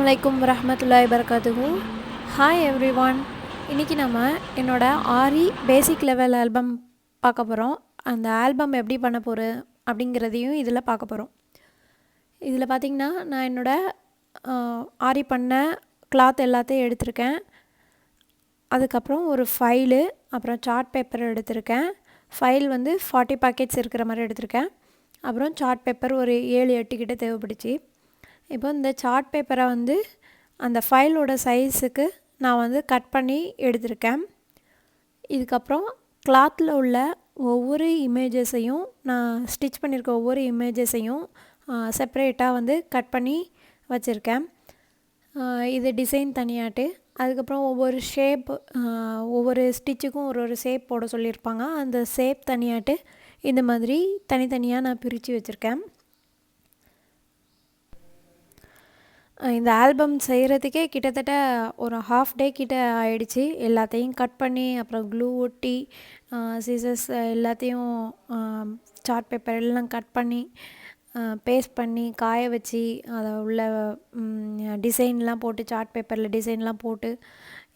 Assalamualaikum warahmatullahi wabarakatuh. Hi everyone. இன்னைக்கு நம்ம என்னோட ஆரி பேசிக் லெவல் ஆல்பம் பார்க்க போகிறோம். அந்த ஆல்பம் எப்படி பண்ண போகிறேன் அப்படிங்கிறதையும் இதில் பார்க்க போகிறோம். இதில் பார்த்திங்கன்னா நான் என்னோட ஆரி பண்ண கிளாத் எல்லாத்தையும் எடுத்திருக்கேன். அதுக்கப்புறம் ஒரு ஃபைலு, அப்புறம் சார்ட் பேப்பர் எடுத்திருக்கேன். ஃபைல் வந்து 40 பாக்கெட்ஸ் இருக்கிற மாதிரி எடுத்திருக்கேன். அப்புறம் சார்ட் பேப்பர் ஒரு 7-8 கிட்ட தேவைப்படுச்சு. இப்போ இந்த சார்ட் பேப்பரை வந்து அந்த ஃபைலோட சைஸுக்கு நான் வந்து கட் பண்ணி எடுத்திருக்கேன். இதுக்கப்புறம் கிளாத்தில் உள்ள ஒவ்வொரு இமேஜஸையும் நான் ஸ்டிச் பண்ணியிருக்க ஒவ்வொரு இமேஜஸையும் செப்பரேட்டாக வந்து கட் பண்ணி வச்சுருக்கேன். இது டிசைன் தனியாட்டு. அதுக்கப்புறம் ஒவ்வொரு ஷேப், ஒவ்வொரு ஸ்டிச்சுக்கும் ஒரு ஷேப் போட சொல்லியிருப்பாங்க. அந்த ஷேப் தனியாட்டு இந்த மாதிரி தனித்தனியாக நான் பிரித்து வச்சுருக்கேன். இந்த ஆல்பம் செய்கிறதுக்கே கிட்டத்தட்ட ஒரு ஹாஃப் டே கிட்ட ஆயிடுச்சு. எல்லாத்தையும் கட் பண்ணி, அப்புறம் க்ளூ ஒட்டி, சீசர்ஸ் எல்லாத்தையும் சார்ட் பேப்பர் எல்லாம் கட் பண்ணி பேஸ்ட் பண்ணி காய வச்சு அதை உள்ள டிசைன்லாம் போட்டு, சார்ட் பேப்பரில் டிசைன்லாம் போட்டு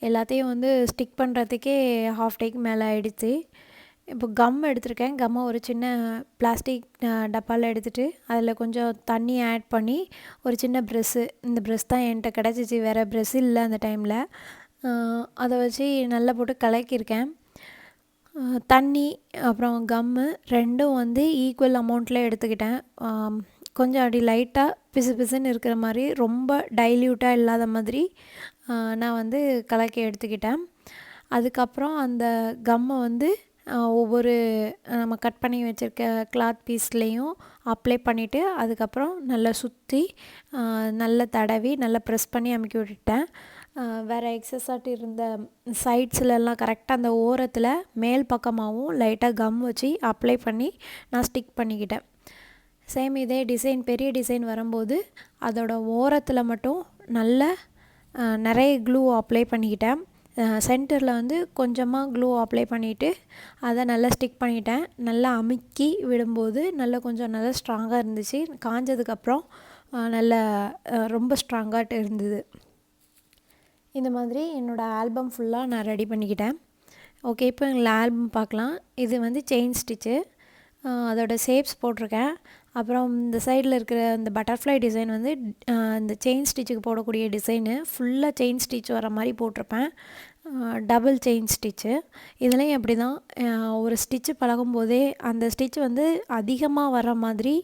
எல்லாத்தையும் வந்து ஸ்டிக் பண்ணுறதுக்கே ஹாஃப் டேக்கு மேலே ஆயிடுச்சு. இப்போ கம் எடுத்திருக்கேன். கம்மை ஒரு சின்ன பிளாஸ்டிக் டப்பாவில் எடுத்துகிட்டு அதில் கொஞ்சம் தண்ணி ஆட் பண்ணி ஒரு சின்ன ப்ரெஷ்ஷு, இந்த ப்ரெஷ் தான் என்கிட்ட கிடச்சிச்சு, வேறு ப்ரெஷ் இல்லை அந்த டைமில். அதை வச்சு நல்லா போட்டு கலக்கியிருக்கேன். தண்ணி அப்புறம் கம்மு ரெண்டும் வந்து ஈக்குவல் அமௌண்ட்டில் எடுத்துக்கிட்டேன். கொஞ்சம் அப்படி லைட்டாக பிசு பிசுன்னு இருக்கிற மாதிரி, ரொம்ப டைல்யூட்டாக இல்லாத மாதிரி நான் வந்து கலக்கி எடுத்துக்கிட்டேன். அதுக்கப்புறம் அந்த கம்மை வந்து ஒவ்வொரு நம்ம கட் பண்ணி வச்சுருக்க கிளாத் பீஸ்லேயும் அப்ளை பண்ணிவிட்டு, அதுக்கப்புறம் நல்லா சுற்றி நல்லா தடவி நல்லா ப்ரெஸ் பண்ணி அமுக்கி விட்டுட்டேன். வேறு எக்ஸஸாட்டு இருந்த சைட்ஸ்லலாம் கரெக்டாக அந்த ஓரத்தில் மேல் பக்கமாகவும் லைட்டாக கம் வச்சு அப்ளை பண்ணி நான் ஸ்டிக் பண்ணிக்கிட்டேன். சேம் இதே டிசைன், பெரிய டிசைன் வரும்போது அதோட ஓரத்தில் மட்டும் நல்ல நிறைய க்ளூ அப்ளை பண்ணிக்கிட்டேன். சென்டரில் வந்து கொஞ்சமாக க்ளூ அப்ளை பண்ணிவிட்டு அதை நல்லா ஸ்டிக் பண்ணிட்டேன். நல்லா அமுக்கி விடும்போது கொஞ்சம் நல்லா ஸ்ட்ராங்காக இருந்துச்சு. காஞ்சதுக்கப்புறம் நல்ல ரொம்ப ஸ்ட்ராங்காக இருந்தது. இந்த மாதிரி என்னோடய ஆல்பம் ஃபுல்லாக நான் ரெடி பண்ணிக்கிட்டேன். ஓகே, இப்போ எங்களை ஆல்பம் பார்க்கலாம். இது வந்து செயின் ஸ்டிச்சு, அதோட ஷேப்ஸ் போட்டிருக்கேன். அப்புறம் இந்த சைடில் இருக்கிற இந்த பட்டர்ஃப்ளை டிசைன் வந்து இந்த செயின் ஸ்டிச்சுக்கு போடக்கூடிய டிசைனு ஃபுல்லாக செயின் ஸ்டிச் வர மாதிரி போட்டிருப்பேன். Double chain stitch. இதுலேயும் அப்படி தான், ஒரு ஸ்டிச்சு பழகும்போதே அந்த ஸ்டிச் வந்து அதிகமாக வர மாதிரி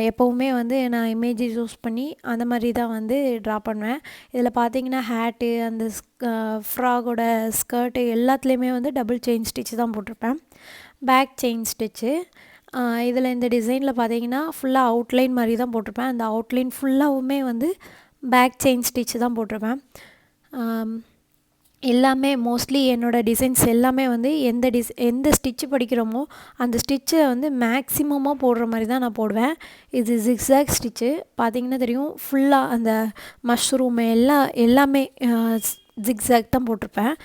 எப்போவுமே வந்து நான் இமேஜ் யூஸ் பண்ணி அந்த மாதிரி தான் வந்து ட்ரா பண்ணுவேன். இதில் பார்த்தீங்கன்னா ஹேட்டு, அந்த ஃப்ராகோட ஸ்கர்ட்டு எல்லாத்துலேயுமே வந்து டபுள் செயின் ஸ்டிச்சு தான் போட்டிருப்பேன். Back chain stitch. இதில் இந்த டிசைனில் பார்த்தீங்கன்னா ஃபுல்லாக அவுட்லைன் மாதிரி தான் போட்டிருப்பேன். அந்த அவுட்லைன் ஃபுல்லாகவுமே வந்து பேக் செயின் ஸ்டிச்சு தான் போட்டிருப்பேன். எல்லாமே மோஸ்ட்லி என்னோடய டிசைன்ஸ் எல்லாமே வந்து எந்த ஸ்டிச்சு படிக்கிறோமோ அந்த ஸ்டிச்சை வந்து மேக்ஸிமமாக போடுற மாதிரி தான் நான் போடுவேன். இது ஜிக்ஸாக் ஸ்டிச்சு பார்த்தீங்கன்னா தெரியும். ஃபுல்லாக அந்த மஷ்ரூம் எல்லாமே ஜிக்ஸாக் தான் போட்டிருப்பேன்.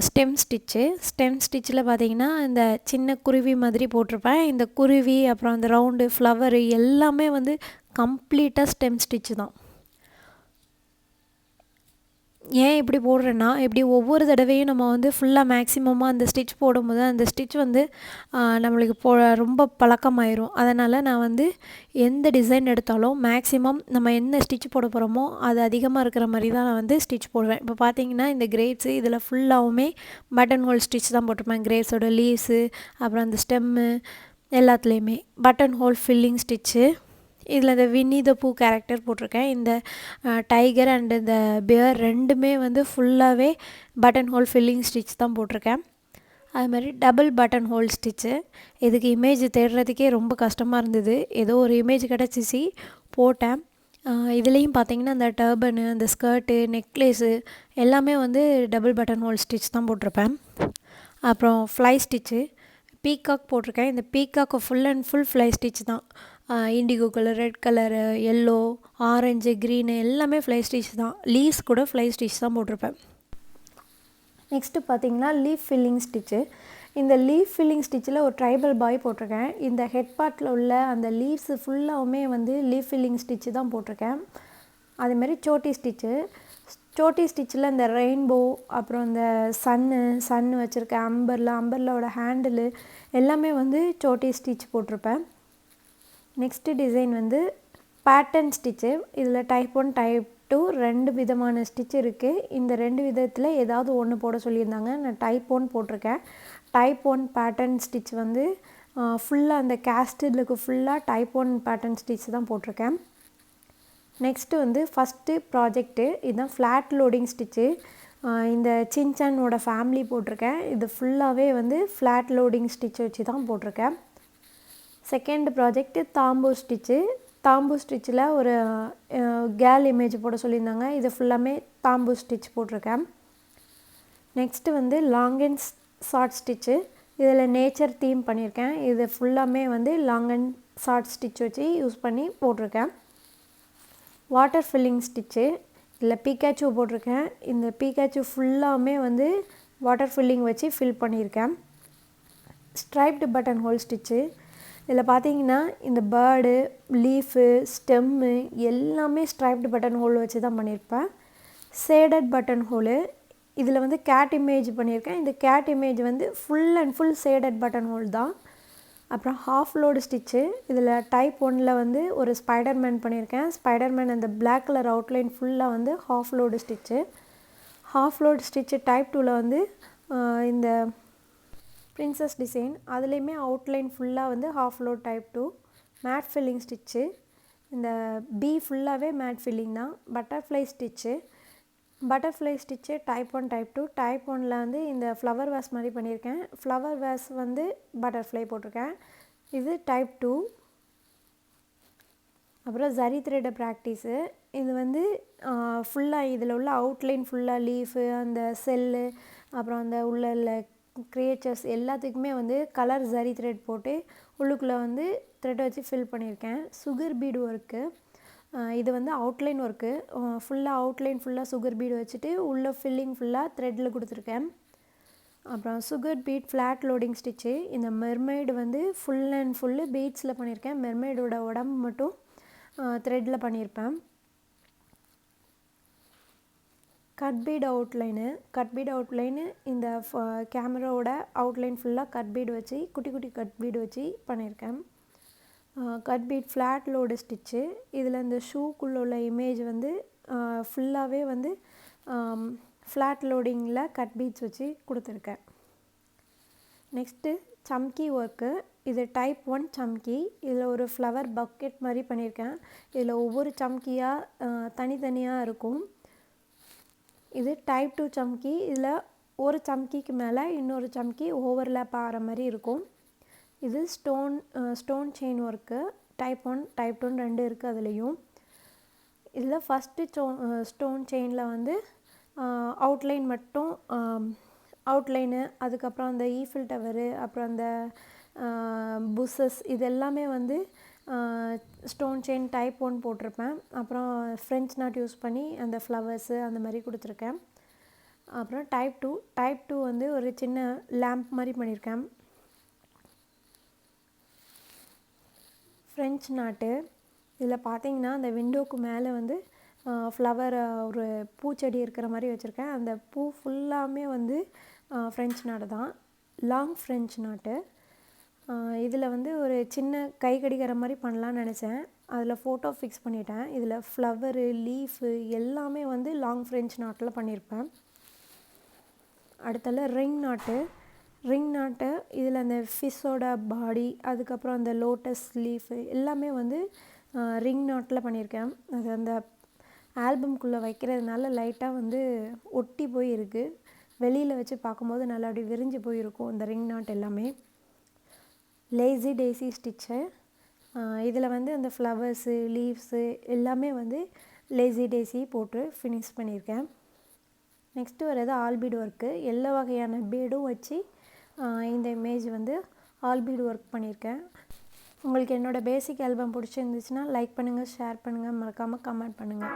ஸ்டெம் ஸ்டிச்சில் பார்த்தீங்கன்னா இந்த சின்ன குருவி மாதிரி போட்டிருப்பேன். இந்த குருவி அப்புறம் அந்த ரவுண்டு ஃப்ளவரு எல்லாமே வந்து கம்ப்ளீட்டாக ஸ்டெம் ஸ்டிச்சு தான். ஏன் இப்படி போடுறேன்னா, இப்படி ஒவ்வொரு தடவையும் நம்ம வந்து ஃபுல்லாக மேக்ஸிமமாக அந்த ஸ்டிச் போடும்போது அந்த ஸ்டிச் வந்து நம்மளுக்கு ரொம்ப பழக்கமாயிரும். அதனால் நான் வந்து எந்த டிசைன் எடுத்தாலும் மேக்ஸிமம் நம்ம என்ன ஸ்டிச் போட போகிறோமோ அது அதிகமாக இருக்கிற மாதிரி தான் நான் வந்து ஸ்டிச் போடுவேன். இப்போ பார்த்தீங்கன்னா இந்த கிரேப்ஸு இதில் ஃபுல்லாகவுமே பட்டன் ஹோல் ஸ்டிச் தான் போட்டிருப்பேன். கிரேப்ஸோட லீவ்ஸு அப்புறம் அந்த ஸ்டெம்மு எல்லாத்துலேயுமே பட்டன் ஹோல் ஃபில்லிங் ஸ்டிச்சு. இதில் இந்த வின்னி த பூ கேரக்டர் போட்டிருக்கேன். இந்த டைகர் அண்ட் இந்த பியர் ரெண்டுமே வந்து ஃபுல்லாகவே பட்டன் ஹோல் ஃபில்லிங் ஸ்டிச் தான் போட்டிருக்கேன். அது மாதிரி டபுள் பட்டன் ஹோல் ஸ்டிச்சு. இதுக்கு இமேஜ் தேடுறதுக்கே ரொம்ப கஷ்டமாக இருந்தது. ஏதோ ஒரு இமேஜ் கிடச்சிச்சு, போட்டேன். இதுலேயும் பார்த்தீங்கன்னா அந்த டர்பனு, அந்த ஸ்கர்ட்டு, நெக்லேஸு எல்லாமே வந்து டபுள் பட்டன் ஹோல் ஸ்டிச் தான் போட்டிருப்பேன். அப்புறம் ஃப்ளை ஸ்டிச்சு, பீகாக் போட்டிருக்கேன். இந்த peacock full and full fly stitch தான். Indigo colour, red colour, yellow, orange, green எல்லாமே ஃப்ளை ஸ்டிச் தான். லீவ்ஸ் கூட ஃப்ளை ஸ்டிச் தான் போட்டிருப்பேன். நெக்ஸ்ட்டு பார்த்திங்கன்னா லீஃப் ஃபில்லிங் ஸ்டிச்சு. இந்த லீஃப் ஃபில்லிங் ஸ்டிச்சில் ஒரு ட்ரைபல் பாய் போட்டிருக்கேன். இந்த ஹெட் பார்ட்டில் உள்ள அந்த லீவ்ஸு ஃபுல்லாகவுமே வந்து லீஃப் ஃபில்லிங் ஸ்டிச்சு தான் போட்டிருக்கேன். அதேமாதிரி சோட்டி ஸ்டிச்சு. சோட்டி ஸ்டிச்சில் இந்த ரெயின்போ, அப்புறம் இந்த சன்னு வச்சுருக்கேன், அம்பர்லாவோட ஹேண்டிலு எல்லாமே வந்து சோட்டி ஸ்டிச் போட்டிருப்பேன். நெக்ஸ்ட்டு டிசைன் வந்து பேட்டர்ன் ஸ்டிச்சு. இதில் டைப் 1 டைப் 2 2 விதமான ஸ்டிச் இருக்குது. இந்த 2 விதத்தில் ஏதாவது ஒன்று போட சொல்லியிருந்தாங்க. நான் டைப் 1 போட்டிருக்கேன். டைப் 1 பேட்டர்ன் ஸ்டிச் வந்து ஃபுல்லாக அந்த கேஸ்டிலுக்கு ஃபுல்லாக டைப் 1 பேட்டர்ன் ஸ்டிச் தான் போட்டிருக்கேன். நெக்ஸ்ட்டு வந்து ஃபஸ்ட்டு ப்ராஜெக்ட்டு இதுதான் ஃப்ளாட் லோடிங் ஸ்டிச்சு. இந்த சின்சானோட ஃபேமிலி போட்டிருக்கேன். இது ஃபுல்லாகவே வந்து ஃப்ளாட் லோடிங் ஸ்டிச் வச்சு தான் போட்டிருக்கேன். செகண்ட் ப்ராஜெக்ட்டு தாம்பூ ஸ்டிச்சு. தாம்பூ ஸ்டிச்சில் ஒரு கேர்ள் இமேஜ் போட சொல்லியிருந்தாங்க. இது ஃபுல்லாமே தாம்பூ ஸ்டிச் போட்டிருக்கேன். நெக்ஸ்ட்டு வந்து லாங் அண்ட் ஷார்ட் ஸ்டிச்சு. இதில் நேச்சர் தீம் பண்ணியிருக்கேன். இது ஃபுல்லாமே வந்து லாங் அண்ட் ஷார்ட் ஸ்டிச் வச்சு யூஸ் பண்ணி போட்டிருக்கேன். Water filling stitch. இதில் பீக்காச்சு போட்டிருக்கேன். இந்த பீக்காச்சு ஃபுல்லாமே வந்து வாட்டர் ஃபில்லிங் வச்சு ஃபில் பண்ணியிருக்கேன். Striped button hole stitch. இதில் பார்த்தீங்கன்னா இந்த பேர்டு, லீஃபு, ஸ்டெம்மு எல்லாமே ஸ்ட்ரைப்டு பட்டன் ஹோல் வச்சு தான் பண்ணியிருப்பேன். Shaded button hole. இதில் வந்து கேட் இமேஜ் பண்ணியிருக்கேன். இந்த கேட் இமேஜ் வந்து full and full shaded button whole தான். அப்புறம் ஹாஃப் லோடு ஸ்டிச்சு. இதில் டைப் 1ல் வந்து ஒரு ஸ்பைடர்மேன் பண்ணியிருக்கேன். ஸ்பைடர்மேன் அந்த பிளாக் கலர் அவுட்லைன் ஃபுல்லாக வந்து half load stitch. Half load stitch type 2ல் வந்து இந்த பிரின்சஸ் டிசைன். அதுலேயுமே அவுட்லைன் ஃபுல்லாக வந்து half load type 2. Mat filling stitch. இந்த பி ஃபுல்லாகவே மேட் ஃபில்லிங் தான். Butterfly stitch. Butterfly stitch type 1 type 2. Type 1ல் வந்து இந்த ஃப்ளவர் வேஸ் மாதிரி பண்ணியிருக்கேன். ஃப்ளவர் வேஸ் வந்து பட்டர்ஃப்ளை போட்டிருக்கேன். இது டைப் 2. அப்புறம் ஜரி த்ரெட் ப்ராக்டிஸு. இது வந்து ஃபுல்லாக இதில் உள்ள அவுட்லைன் ஃபுல்லாக லீஃபு, அந்த செல்லு, அப்புறம் அந்த உள்ள கிரியேச்சர்ஸ் எல்லாத்துக்குமே வந்து கலர் ஜரி த்ரெட் போட்டு உள்ளுக்குள்ளே வந்து த்ரெட் வச்சு ஃபில் பண்ணியிருக்கேன். Sugar bead work. இது வந்து அவுட்லைன் ஒர்க்கு. ஃபுல்லாக அவுட்லைன் ஃபுல்லாக சுகர் பீடு வச்சுட்டு உள்ள ஃபில்லிங் ஃபுல்லாக த்ரெட்டில் கொடுத்துருக்கேன். அப்புறம் sugar bead flat loading stitch. இந்த மெர்மைடு வந்து ஃபுல் அண்ட் ஃபுல்லு பீட்ஸில் பண்ணியிருக்கேன். மெர்மைடோட உடம்பு மட்டும் த்ரெட்டில் பண்ணியிருப்பேன். கட் பீட் அவுட்லைனு இந்த கேமராவோட அவுட்லைன் ஃபுல்லாக கட் பீடு வச்சு குட்டி கட் பீடு வச்சு பண்ணியிருக்கேன். Cut beat flat load stitch. இதில் இந்த ஷூக்குள்ளே உள்ள இமேஜ் வந்து ஃபுல்லாகவே வந்து ஃப்ளாட் லோடிங்கில் கட் பீட்ஸ் வச்சு கொடுத்துருக்கேன். நெக்ஸ்ட்டு சம்கி ஒர்க்கு. இது டைப் 1 சம்கி. இதில் ஒரு ஃப்ளவர் பக்கெட் மாதிரி பண்ணியிருக்கேன். இதில் ஒவ்வொரு சம்கியாக தனித்தனியாக இருக்கும். இது டைப் 2 சம்கி. இதில் ஒரு சம்கிக்கு மேலே இன்னொரு சம்கி ஓவர்லேப் ஆகிற மாதிரி இருக்கும். இது stone chain work. Type 1 type 2 2 இருக்குது அதுலேயும். இதில் ஃபஸ்ட்டு ஸ்டோன் செயினில் வந்து அவுட்லைன் மட்டும் அவுட்லைனு, அதுக்கப்புறம் அந்த ஈஃபில் டவரு, அப்புறம் அந்த புஷஸ் இது எல்லாமே வந்து ஸ்டோன் செயின் டைப் 1 போட்டிருப்பேன். அப்புறம் ஃப்ரெஞ்ச் நாட் யூஸ் பண்ணி அந்த ஃப்ளவர்ஸு அந்த மாதிரி கொடுத்துருக்கேன். அப்புறம் டைப் 2 வந்து ஒரு சின்ன லேம்ப் மாதிரி பண்ணியிருக்கேன். ஃப்ரெஞ்ச் நாட்டு. இதில் பார்த்தீங்கன்னா அந்த விண்டோவுக்கு மேலே வந்து ஃப்ளவர் ஒரு பூச்செடி இருக்கிற மாதிரி வச்சுருக்கேன். அந்த பூ ஃபுல்லாமே வந்து ஃப்ரெஞ்ச் நாட்டு தான். லாங் ஃப்ரெஞ்ச் நாட்டு. இதில் வந்து ஒரு சின்ன கை கடிக்கிற மாதிரி பண்ணலான்னு நினச்சேன். அதில் ஃபோட்டோ ஃபிக்ஸ் பண்ணிட்டேன். இதில் ஃப்ளவரு, லீஃபு எல்லாமே வந்து லாங் ஃப்ரெஞ்ச் நாட்டில் பண்ணியிருப்பேன். அடுத்தால ரிங் நாட்டு. இதில் அந்த ஃபிஷ்ஷோட பாடி, அதுக்கப்புறம் அந்த லோட்டஸ் லீஃபு எல்லாமே வந்து ரிங் நாட்டில் பண்ணியிருக்கேன். அது அந்த ஆல்பம்குள்ளே வைக்கிறதுனால லைட்டாக வந்து ஒட்டி போய் இருக்குது. வெளியில் வச்சு பார்க்கும்போது நல்லா அப்படி விரிஞ்சு போயிருக்கும் இந்த ரிங் நாட் எல்லாமே. Lazy daisy stitch. இதில் வந்து அந்த ஃப்ளவர்ஸு, லீவ்ஸு எல்லாமே வந்து லேசி டேசி போட்டு ஃபினிஷ் பண்ணியிருக்கேன். நெக்ஸ்ட்டு வர்றது ஆல்பீடு ஒர்க்கு. எல்லா வகையான பீடும் வச்சு இந்த இமேஜ் வந்து ஆல்பீடு ஒர்க் பண்ணியிருக்கேன். உங்களுக்கு என்னோடய பேசிக் ஆல்பம் பிடிச்சிருந்துச்சுன்னா லைக் பண்ணுங்கள், ஷேர் பண்ணுங்கள், மறக்காமல் கமெண்ட் பண்ணுங்கள்.